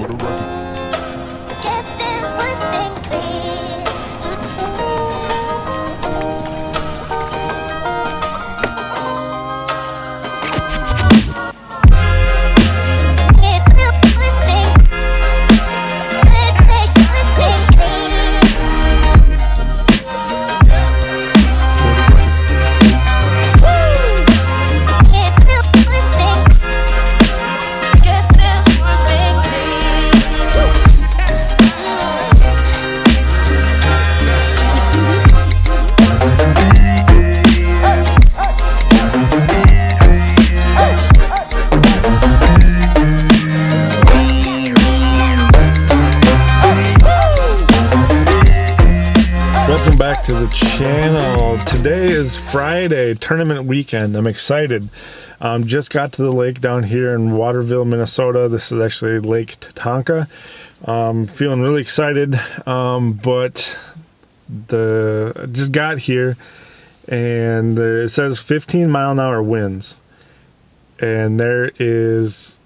for the record. Get this one thing clear. Welcome back to the channel. Today is Friday, tournament weekend. I'm excited. Just got to the lake down here in Waterville, Minnesota. This is actually Lake Tatanka. Feeling really excited, but just got here and it says 15-mile-an-hour winds, and there is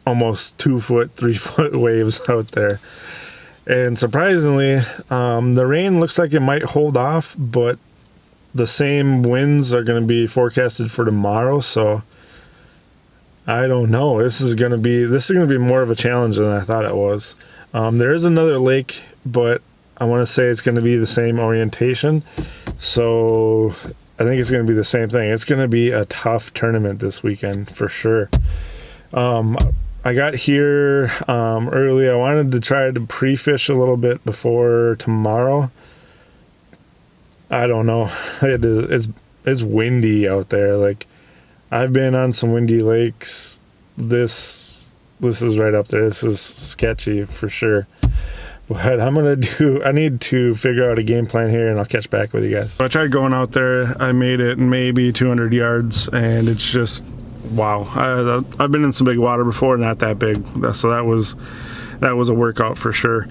almost 2 foot, 3 foot waves out there. And surprisingly, the rain looks like it might hold off, but the same winds are going to be forecasted for tomorrow. So I don't know. This is going to be more of a challenge than I thought it was. There is another lake, but I want to say it's going to be the same orientation. So I think it's going to be the same thing. It's going to be a tough tournament this weekend for sure. I got here early. I wanted to try to pre-fish a little bit before tomorrow. I don't know. It's windy out there. Like, I've been on some windy lakes. This is right up there. This is sketchy for sure. But I need to figure out a game plan here, and I'll catch back with you guys. So I tried going out there. I made it maybe 200 yards, and it's just, wow. I've been in some big water before, not that big, so that was a workout for sure.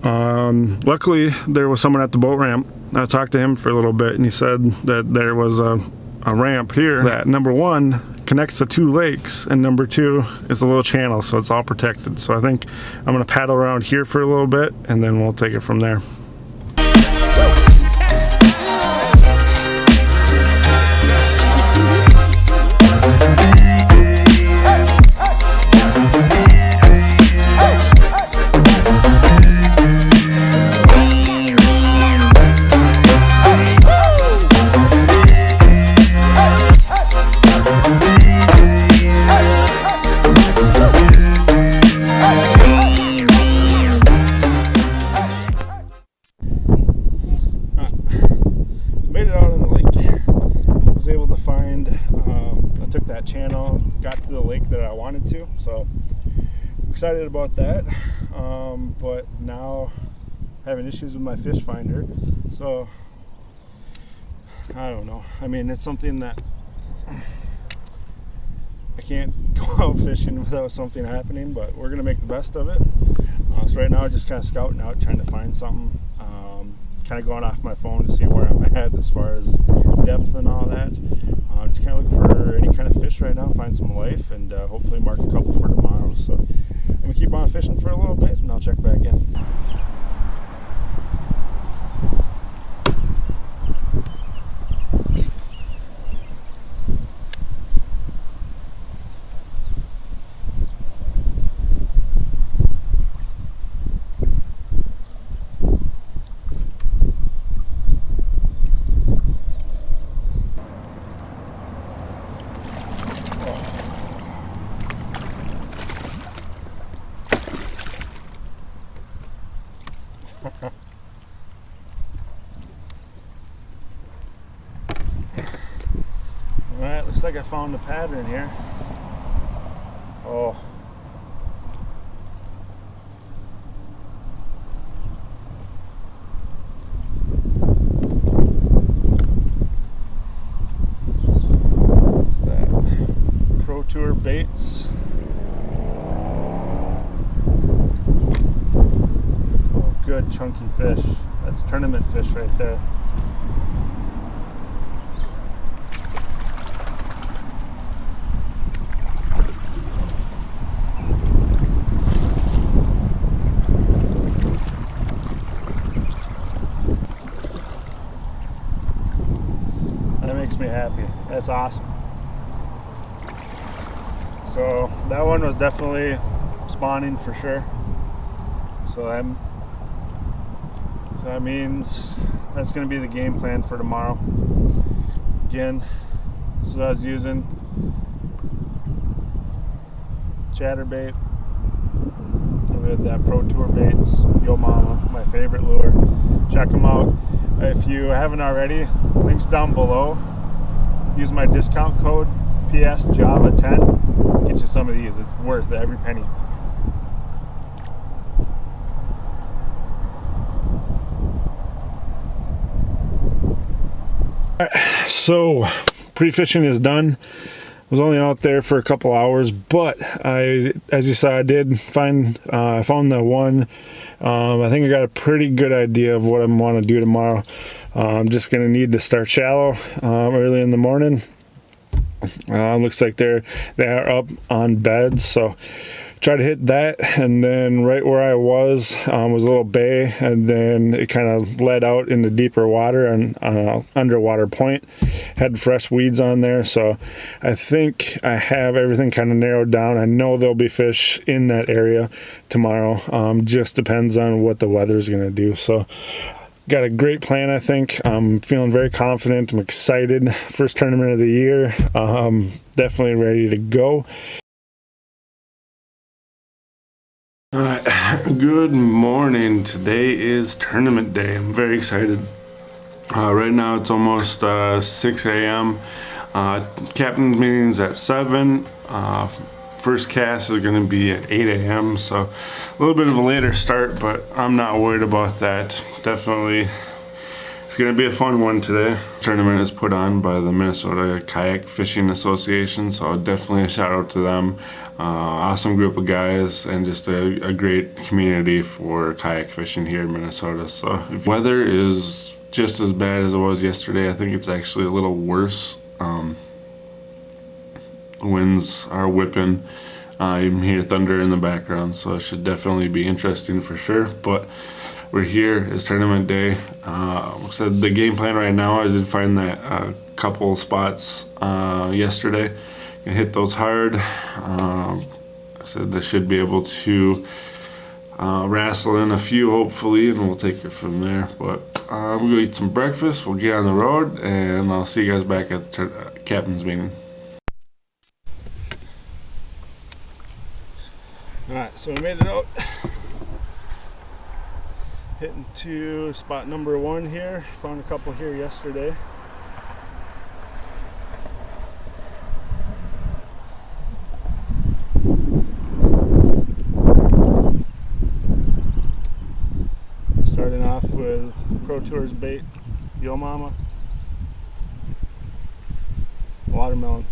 Luckily there was someone at the boat ramp. I talked to him for a little bit, and he said that there was a ramp here that, number one, connects the two lakes, and number two is a little channel, so it's all protected. So I think I'm gonna paddle around here for a little bit, and then we'll take it from there. I took that channel, got to the lake that I wanted to, so excited about that. But now having issues with my fish finder, so I don't know. I mean, it's something that I can't go out fishing without something happening, but we're gonna make the best of it. So right now, just kind of scouting out, trying to find something. Kind of going off my phone to see where I'm at as far as depth and all that. Just kind of looking for any kind of fish right now, find some life, and hopefully mark a couple for tomorrow. So I'm gonna keep on fishing for a little bit, and I'll check back in. Alright, looks like I found a pattern here. Oh. What's that? Pro Tour baits. Oh, good chunky fish. That's tournament fish right there. happy. That's awesome. So that one was definitely spawning for sure. So that means that's going to be the game plan for tomorrow. Again, so I was using chatterbait with that Pro Tour baits, Yo Mama, my favorite lure. Check them out if you haven't already. Links down below. Use my discount code PSJAVA10. Get you some of these. It's worth every penny. So pre-fishing is done. Was only out there for a couple hours, but as you saw, I did find I found that one. I think I got a pretty good idea of what I want to do tomorrow. I'm just gonna need to start shallow early in the morning. Looks like they are up on beds, so try to hit that, and then right where I was a little bay, and then it kind of led out into deeper water and underwater point. Had fresh weeds on there, so I think I have everything kind of narrowed down. I know there'll be fish in that area tomorrow. Just depends on what the weather's going to do. So got a great plan, I think. I'm feeling very confident. I'm excited. First tournament of the year. Definitely ready to go. All right, good morning. Today is tournament day. I'm very excited. Right now it's almost 6 a.m. Captain's meeting's at 7. First cast is going to be at 8 a.m. So a little bit of a later start, but I'm not worried about that. Definitely it's going to be a fun one today. Tournament is put on by the Minnesota Kayak Fishing Association, so definitely a shout out to them. Awesome group of guys, and just a great community for kayak fishing here in Minnesota. So if weather is just as bad as it was yesterday, I think it's actually a little worse. Winds are whipping. You can hear thunder in the background, so it should definitely be interesting for sure. But we're here. It's tournament day. So the game plan right now, I did find that couple spots yesterday. Gonna hit those hard. I said they should be able to wrestle in a few, hopefully, and we'll take it from there. But we'll go eat some breakfast. We'll get on the road, and I'll see you guys back at the captain's meeting. All right, so we made it out. Hitting to spot number 1 here. Found a couple here yesterday. Starting off with Pro Tour's bait, Yo Mama, watermelon.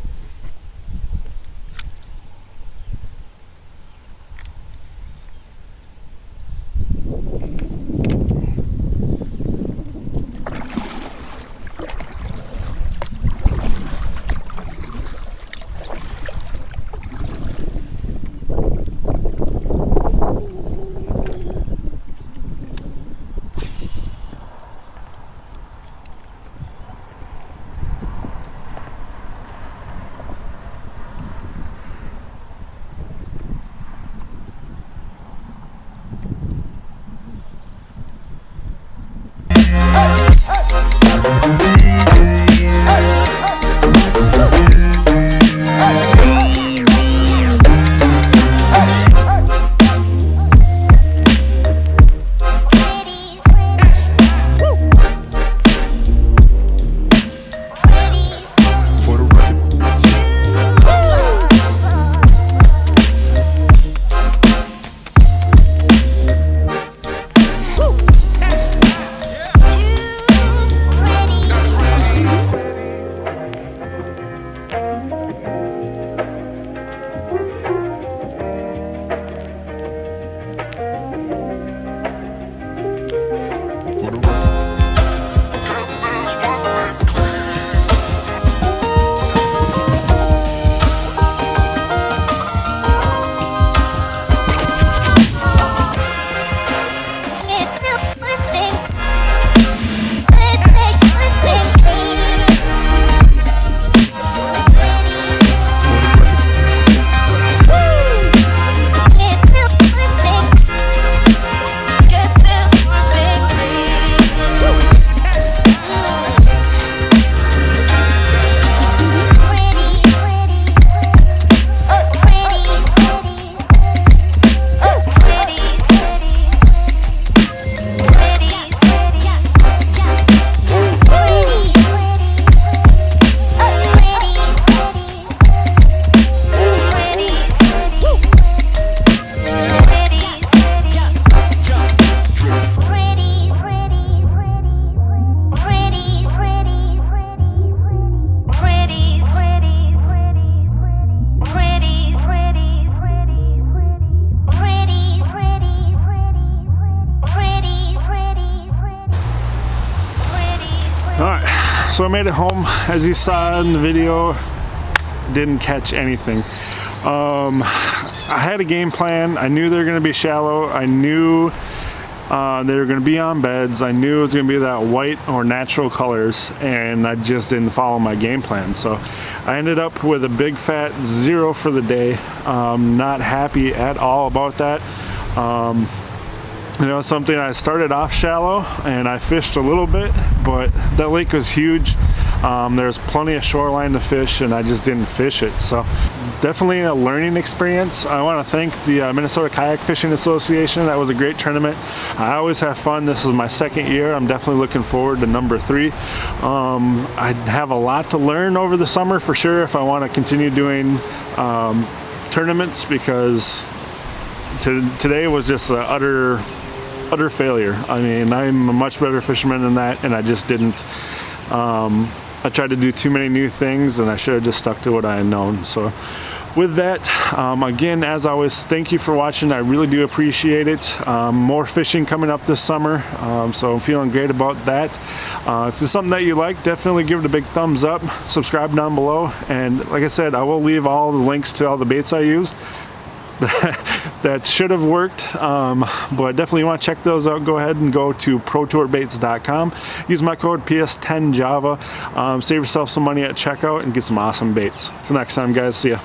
So I made it home. As you saw in the video, didn't catch anything. I had a game plan. I knew they were going to be shallow. I knew they were going to be on beds. I knew it was going to be that white or natural colors, and I just didn't follow my game plan. So I ended up with a big fat 0 for the day. Not happy at all about that. You know, something I started off shallow and I fished a little bit, but that lake was huge. There's plenty of shoreline to fish, and I just didn't fish it. So definitely a learning experience. I want to thank the Minnesota Kayak Fishing Association. That was a great tournament. I always have fun. This is my second year. I'm definitely looking forward to number 3. I have a lot to learn over the summer for sure if I want to continue doing tournaments, because today was just an utter failure. I mean, I'm a much better fisherman than that, and I just didn't. I tried to do too many new things, and I should have just stuck to what I had known. So with that, again, as always, thank you for watching. I really do appreciate it. More fishing coming up this summer, so I'm feeling great about that. If it's something that you like, definitely give it a big thumbs up. Subscribe down below, and like I said, I will leave all the links to all the baits I used. That should have worked, but definitely want to check those out. Go ahead and go to ProTourBaits.com. Use my code PS10Java. Save yourself some money at checkout and get some awesome baits. Till next time, guys. See ya.